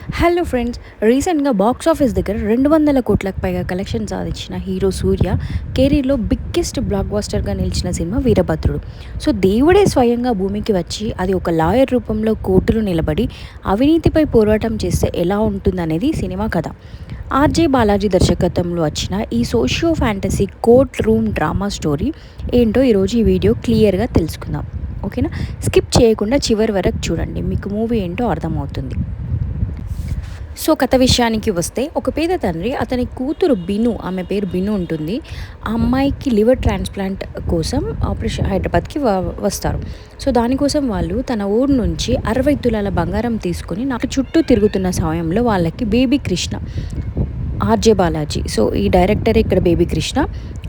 Hello friends, రీసెంట్గా box office దగ్గర 200 కోట్లకు పైగా కలెక్షన్ సాధించిన హీరో సూర్య కెరీర్లో బిగ్గెస్ట్ బ్లాక్ బస్టర్గా నిలిచిన సినిమా వీరభద్రుడు. సో దేవుడే స్వయంగా భూమికి వచ్చి అది ఒక లాయర్ రూపంలో కోర్టులో నిలబడి అవినీతిపై పోరాటం చేస్తే ఎలా ఉంటుందనేది సినిమా కథ. ఆర్జే బాలాజీ దర్శకత్వంలో వచ్చిన ఈ socio fantasy court room drama story ఏంటో ఈరోజు ఈ వీడియో క్లియర్గా తెలుసుకుందాం. ఓకేనా? స్కిప్ చేయకుండా చివరి వరకు చూడండి, మీకు మూవీ ఏంటో అర్థమవుతుంది. సో కథ విషయానికి వస్తే, ఒక పేద తండ్రి అతని కూతురు బిను, ఆమె పేరు బిను ఉంటుంది, ఆ అమ్మాయికి లివర్ ట్రాన్స్ప్లాంట్ కోసం ఆపరేషన్ హైదరాబాద్కి వస్తారు. సో దానికోసం వాళ్ళు తన ఊరు నుంచి 60 తులాల బంగారం తీసుకుని నాకు చుట్టూ తిరుగుతున్న సమయంలో వాళ్ళకి baby Krishna, RJ Balaji, so ఈ డైరెక్టర్ ఇక్కడ బేబీ కృష్ణ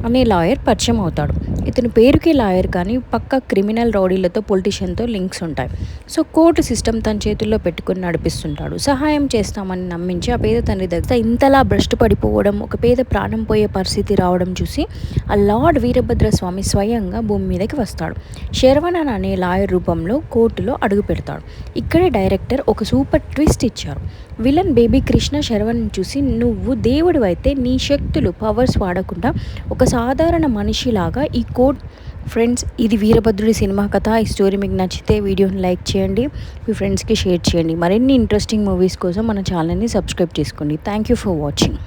అనే లాయర్ పరిచయం అవుతాడు. ఇతని పేరుకే లాయర్ కానీ పక్క క్రిమినల్ రౌడీలతో పొలిటీషియన్తో లింక్స్ ఉంటాయి. సో కోర్టు సిస్టమ్ తన చేతుల్లో పెట్టుకుని నడిపిస్తుంటాడు. సహాయం చేస్తామని నమ్మించి ఆ పేద తండ్రి దగ్గర ఇంతలా భ్రష్టు పడిపోవడం, ఒక పేద ప్రాణం పోయే పరిస్థితి రావడం చూసి ఆ లార్డ్ వీరభద్ర స్వామి స్వయంగా భూమి మీదకి వస్తాడు. శరవణన్ అనే లాయర్ రూపంలో కోర్టులో అడుగు పెడతాడు. ఇక్కడే డైరెక్టర్ ఒక సూపర్ ట్విస్ట్ ఇచ్చారు. విలన్ బేబీ కృష్ణ శరవణ్ని చూసి, నువ్వు దేవుడు అయితే నీ శక్తులు పవర్స్ వాడకుండా ఒక సాధారణ మనిషిలాగా ఈ కోడ్. ఫ్రెండ్స్, ఇది వీరభద్రుడి సినిమా కథ. ఈ స్టోరీ మీకు నచ్చితే వీడియోని లైక్ చేయండి, మీ ఫ్రెండ్స్కి షేర్ చేయండి. మరిన్ని ఇంట్రెస్టింగ్ మూవీస్ కోసం మన ఛానల్ని సబ్స్క్రైబ్ చేసుకోండి. Thank you for watching.